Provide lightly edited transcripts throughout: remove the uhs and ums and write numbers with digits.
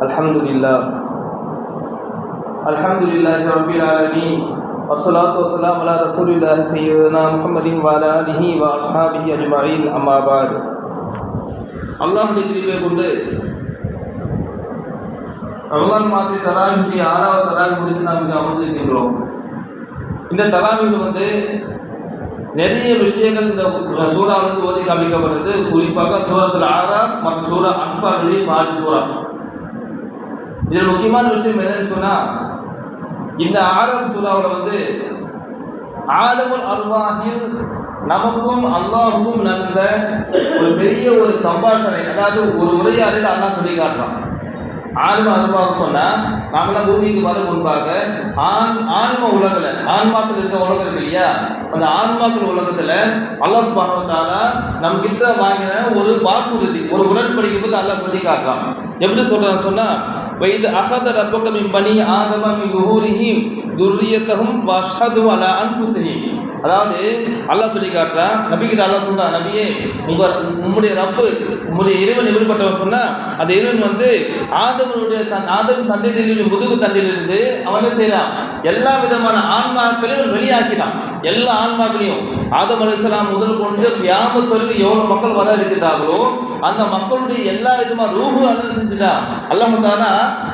الحمد لله رب العالمين والصلاة والسلام على رسول الله سيدنا محمد وعلى آله وأصحابه أجمعين أما بعد அல்லாஹ்வுடைய கிருபையை கொண்டு ரமலான் மாத தராவிஹுடைய 6வது தராவிஹ் முடித்து நாம் இங்கே அமர்ந்திருக்கின்றோம். இந்த தராவிஹ் நிறைய விஷயங்கள் இந்த சூறாவிலிருந்து ஓதி காமிக்கப்படுறது. குறிப்பாக சூரத்துல் ஆராஃப் மற்றும் சூரா அன்ஃபாலுடைய பாதி சூறா. இதில் முக்கியமான விஷயம் என்னன்னு சொன்னால், இந்த ஆராஃப் சூறாவில் ஆலமுல் அர்வாஹில் நமக்கும் அல்லாஹுக்கும் நடந்த ஒரு பெரிய ஒரு சம்பாஷணை, அதாவது ஒரு உரையாடல் அல்லாஹ் சொல்லி காட்டுறான். ஆன்ம அனுபவம் சொன்னால், நாமெல்லாம் பூமிக்கு வர முன்பாக ஆன்ம உலகில் ஆன்மாக்கள் இருக்க உலகம் இருக்கு இல்லையா, அந்த ஆன்மாக்கள் உலகத்தில் அல்லாஹ் சுப்ஹானஹு வ தஆலா நம் கிட்ட வாங்கின ஒரு வாக்குறுதி, ஒரு உடன்படிக்கை பற்றி அல்லாஹ் சொல்லி காட்டுறான். எப்படி சொல்றான்னு சொன்னால், வைது அஹத ரப்புக மின் பனி ஆதம மின் ஸுஹூரிஹிம் துர்ரியத்தஹும் வஅஷ்ஹது அலா அன்ஃபுஸிஹிம். அதாவது அல்லாஹ் சொல்லி காட்டுறான், நபிகிட்ட அல்லாஹ் சொல்றான், நபியே உம்முடைய ரப்பு, உம்முடைய இறைவன் எப்படிப்பட்டவன் சொன்னால், அந்த இறைவன் ஆதம் தந்தையினுடைய முதுகு தண்டிலிருந்து அவன் என்ன செய்யறான், எல்லா விதமான ஆன்மாக்களையும் வெளியாக்கினான். எல்லா ஆன்மாக்களையும் ஆதம் அலைஹிஸ்ஸலாம் முதல் கொண்டு கியாமத் வரைக்கும் எவ்வளவு மக்கள் வர இருக்கின்றார்களோ அந்த மக்களுடைய எல்லா விதமான ரூஹு அல்லாஹ் செஞ்சுட்டான். அல்லாஹ் தானா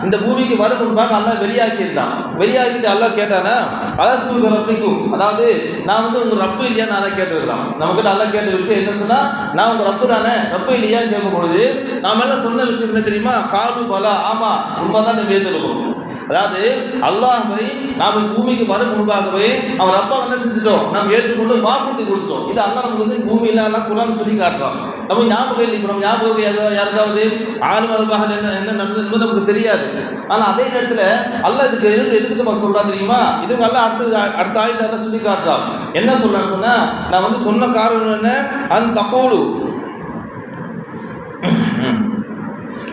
இந்த பூமிக்கு வரும் முன்பாக அல்லாஹ் வெளியாக்கியிருந்தான். வெளியாக்கிட்டு அல்லாஹ் கேட்டானா, அலஸ்து ரப்பிக்கும், அதாவது நான் உங்க ரப்பு இல்லையா நான் கேட்டிருக்கலாம். நமக்கு அல்லாஹ் கேட்ட விஷயம் என்ன சொன்னா, நான் உங்க ரப்பு தானே, ரப்பு இல்லையான்னு கேட்கும் பொழுது நாம எல்லாம் சொன்ன விஷயம் என்ன தெரியுமா, காலு பலா, ஆமா உண்மைதான் நம்ம ஏற்றுக்கணும். அதாவது அல்லாஹ்வை நாம் பூமிக்கு வரும் முன்பாகவே அவர் அப்பா என்ன செஞ்சுட்டோம், நாம் ஏற்றுக்கொண்டு வாக்குறுதி கொடுத்தோம். இது அல்லாஹ் நமக்கு பூமியில எல்லாம் குரான் சொல்லி காட்டுறோம். நம்ம ஞாபகம் இல்லை, நம்ம ஞாபகம் யாருக்காவது ஆன்மரபாக என்ன நடந்தது என்பது நமக்கு தெரியாது. ஆனால் அதே நேரத்தில் அல்லாஹ் எதுக்கு நம்ம சொல்றான் தெரியுமா, இதுக்கு எல்லாம் அடுத்த ஆயுத சொல்லி காட்டுறான். என்ன சொல்றான்னு சொன்னா, நான் சொன்ன காரணம் என்ன, அந்த தப்போடு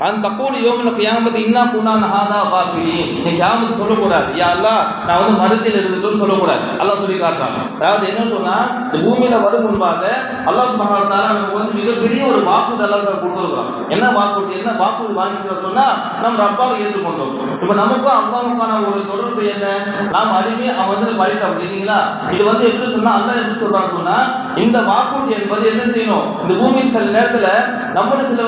அந்த தப்போடு யோமில் கியாமத் இன்னா குன்னா நஹாதா காஃபிலீன். நீ கியாமத் சொல்லக்கூடாது, யா அல்லாஹ் நான் மரத்தில் இருந்துட்டோன்னு சொல்லக்கூடாது. அல்லாஹ் சொல்லி காட்டுறான். அதாவது என்ன சொன்னா, இந்த பூமியில வரும் முன்பாக அல்லாஹ் சுப்ஹானஹு வ தஆலா நமக்கு மிகப்பெரிய ஒரு வாக்குறுதி அல்லாஹ் கொடுத்துருக்கான். என்ன வாக்குறுதி வாங்கிக்கிறோம் சொன்னா, நம்ம ரப்பாவை ஏற்றுக்கொண்டோம். இப்போ நமக்கும் அல்லாஹ்வுக்கான ஒரு தொடர்பு என்ன, நாம் அடிமை அவன் பழித்தோம் இல்லைங்களா. இது எப்படி சொன்னா, அல்லாஹ் எப்படி சொல்றான்னு சொன்னா, இந்த வாக்குறுதி என்பது என்ன செய்யணும், இந்த பூமியில் சில நேரத்தில் நம்மளுடைய சில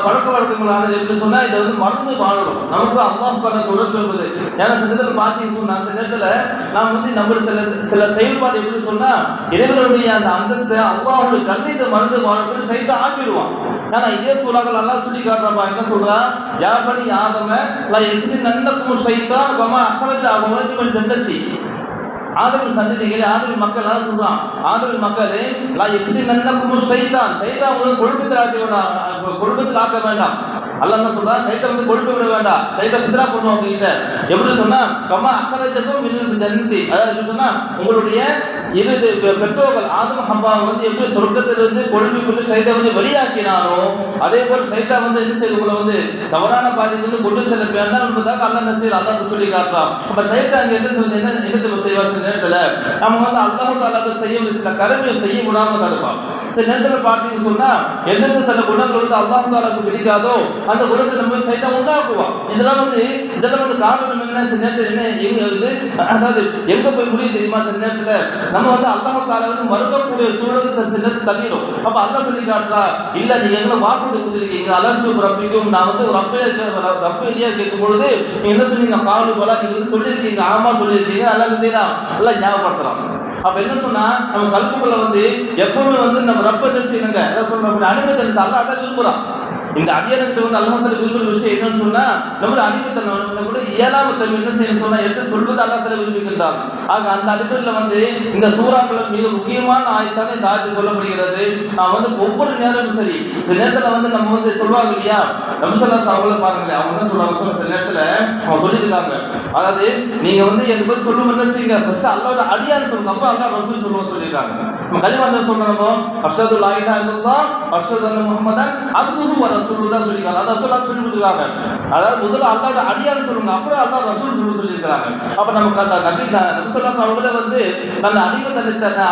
பழக்க வழக்கங்களானது எப்படி சொன்னா, இதை மறந்து வாழணும். நமக்கு அல்லாஹ்வுக்கான தொடர்பு என்பது ஏன்னா சில நேரத்தில் பார்த்தீங்கன்னு சொன்னா, சில நேரத்தில் நாம் நம்மளுடைய சில செயல்பாடு எப்படி சொன்னா, இறைவனுடைய அந்த அந்தஸ்து அல்லாஹ்வுடைய கண்ணியத்தை மறந்து வாழணும் சைத்தான் ஆக்கிடுவான். ஆனா இதே சூறாக்கள் அல்லாஹ் சொல்லி காட்டுறப்பா, என்ன சொல்றான், யா பனி ஆதம லா யஃதினன்னக்கும் ஷைத்தான் வமா அஹ்ரஜ அபவய்க்கும் மின் ஜன்னத்தி. ஆதமின் சந்ததிகளே, ஆதமின் மக்கள் எல்லாம் சொல்றான், ஆதமின் மக்களே லா யஃதினன்னக்கும் ஷைத்தான், சைத்தான் கொழுப்பத்தில் ஆக்க வேண்டாம். அல்லாஹ் என்ன சொல்றான், சைத்தான் கொழுப்பு விட வேண்டாம், சைத்தான் ஃபித்னா பண்ணுவாங்க கிட்ட. எப்படி சொன்னா, கமா அஹ்ரஜக்கும் மின் ஜன்னத்தி, அதாவது எப்படி சொன்னா, உங்களுடைய இரு பெற்றோர்கள் ஆதம் ஹவ்வா எப்படி சொர்க்கத்திலிருந்து கொழுப்பி கொண்டு சைத்தான் வெளியாக்கினானோ, அதே போல் சைத்தான் என்ன செய்ய உங்களை தவறான பாதைக்கு கொண்டு செல்ல வேண்டாம் என்பதாக அல்லாஹ் என்ன செய்யற அல்லாஹ் சொல்லி காட்டுறான். அப்ப சைத்தான் என்ன சொல்றது, என்ன செய்வா, சில நேரத்துல நம்ம அல்லாஹ் தஆலா செய்ய சில கடமையை செய்ய விடாம தடுப்பான். சில நேரத்தில் பார்த்தீங்கன்னு சொன்னா, எந்தெந்த சில குணங்கள் அல்லாஹ் தஆலாவுக்கு பிடிக்காதோ அந்த குணத்தை நம்ம சைத்தான் உண்டாக்குவான். இதெல்லாம் காரணம் என்ன, சில நேரத்தில் என்ன அதாவது எங்க போய் முடியும் தெரியுமா, சில நேரத்துல நம்ம அல்லாஹ் தஆலா மறுக்கக்கூடிய சூழல் சில நேரத்தில் தள்ளிடும். அப்ப அல்லாஹ் சொல்லி காட்டுறா, இல்ல நீங்க எங்களை வாக்குறுதி கொடுத்துருக்கீங்க, அலஸ்து ரப்பிக்கும், நான் ரப்பு இல்லையா கேட்கும் பொழுது நீங்க என்ன சொன்னீங்க, காலு பலா, நீங்க சொல்லியிருக்கீங்க, ஆமா சொல்லியிருக்கீங்க. அல்லாஹ் என்ன செய்யலாம், எல்லாம் ஞாபகப்படுத்துறான். அப்ப என்ன சொன்னா, நம்ம கல்புக்குள்ள எப்பவுமே நம்ம ரப்ப என்ன செய்யணுங்க, அதான் சொல்றோம், அனுமதி அல்லாஹ் தான் விரும்புறான். இந்த அடியார்கிட்ட அல்லாஹ் விரும்புகிற விஷயம் என்னன்னு சொன்னா, நம்மளுடைய அடிமைத்தன்மை, நம்மளுடைய இயலாமத்தன்மை என்ன செய்ய சொன்னா, எடுத்து சொல்வது அல்லாஹ் விரும்புகின்றான். ஆக அந்த அடிப்படையில் இந்த சூறாக்கள் மிக முக்கியமான ஆயத்தாக இந்த ஆயத்தை சொல்லப்படுகிறது. நான் ஒவ்வொரு நேரமும் சரி, சில நேரத்தில் நம்ம சொல்லுவாங்க இல்லையா, நபி ஸல்லல்லாஹு அலைஹி வஸல்லம் பாருங்களேன், அவங்க என்ன சொல்றாங்க, சில நேரத்தில் அவங்க சொல்லியிருக்காங்க, அதாவது நீங்க எனக்கு பதில் சொல்லும் என்ன செய்யுங்க, ஃபர்ஸ்ட் அல்லாஹ்வோட அடியார் சொல்லுங்க, அப்போ அல்லாஹ் ரசூல் சொல்லியிருக்காங்க. நம்ம கலிமா என்ன சொல்றோம், அஷ்ஹது லா இலாஹா இல்லல்லாஹ் அஷ்ஹது அன்ன முஹம்மதன் அப்துஹு வ ரசூலுஹு தான் சொல்லிருக்காங்க. அத சொல்லி கொடுத்துருக்காங்க. அதாவது முதல்ல அல்லாஹ்வோட அடியார் சொல்லுங்க, அப்புறம் அல்லாஹ் ரசூல் சொல்லியிருக்கிறாங்க. அப்ப நமக்கு அந்த நபிசல்லாஸ் அவங்கள வந்து அந்த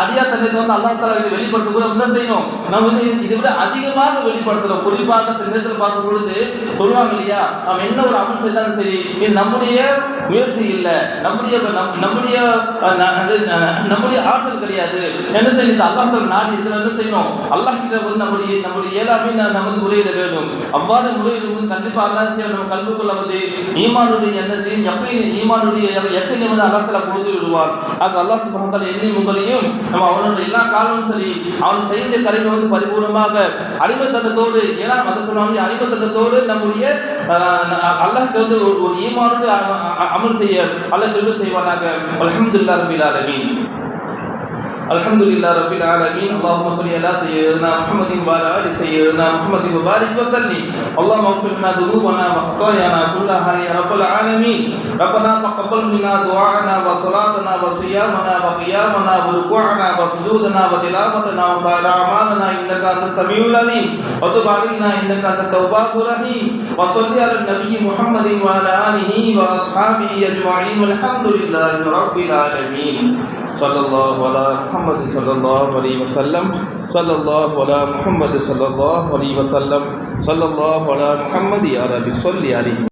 அடியார் தன்னை வந்து அல்லாஹ் தஆலா வெளிப்படுத்தும் போது என்ன செய்யணும், நம்ம வந்து இதை விட அதிகமாக வெளிப்படுத்தணும். குறிப்பாக சில நேரத்தில் பார்க்கும் பொழுது சொல்லுவாங்க இல்லையா, நம்ம என்ன ஒரு அமல் செய்தாலும் சரி, இது நம்முடைய முயற்சி இல்லை, நம்முடைய ஆற்றல் கிடையாது, என்ன செய்யுது அல்லாஹ் நாடி இதில் என்ன செய்யணும், அல்லாஹ் கிட்ட வந்து நம்முடைய எல்லாமே நமது முறையிட வேண்டும். அவ்வாறு முறையிடும் போது கண்டிப்பாக அல்லாஹ் செய்ய நம்ம கல்விக்குள்ள வந்து ஈமானுடைய எண்ணத்தையும் ஈமானுடைய எத்தனையும் வந்து அல்லாஹ் தஆலா கொடுத்து விடுவார். ஆக அல்லாஹ் சுப்ஹானஹு வ தஆலா என்னையும் உங்களையும் நம்ம அவனோட எல்லா காலமும் சரி அவன் செய்த கடமை வந்து பரிபூர்ணமாக அடிமைத்தனத்தோடு, ஏன்னா அதை சொன்னாங்க அடிமைத்தனத்தோடு நம்முடைய அல்லாஹ் வந்து ஒரு ஈமானோடு அமல் செய்ய அல்லாஹ் திரும்ப செய்வானாக. அல்ஹம்துலில்லாஹி ரப்பில் ஆலமீன். الحمد لله رب العالمين. اللهم صل على سيدنا محمد وعلى ال سيدنا محمد وبارك وسلم. اللهم اغفر لنا ذنوبنا وخطايانا كلها يا رب العالمين. ربنا تقبل منا دعاءنا وصلاتنا وصيامنا وقيامنا وركوعنا وسجودنا وتلاوتنا وسائر اعمالنا انك انت السميع العليم وتب علينا انك انت التواب الرحيم. وصل على النبي محمد وعلى اله واصحابه اجمعين والحمد لله رب العالمين. صلى الله على محمد صلى الله عليه وسلم. صلى الله على محمد صلى الله عليه وسلم. صلى الله على محمد يا رب صل عليه.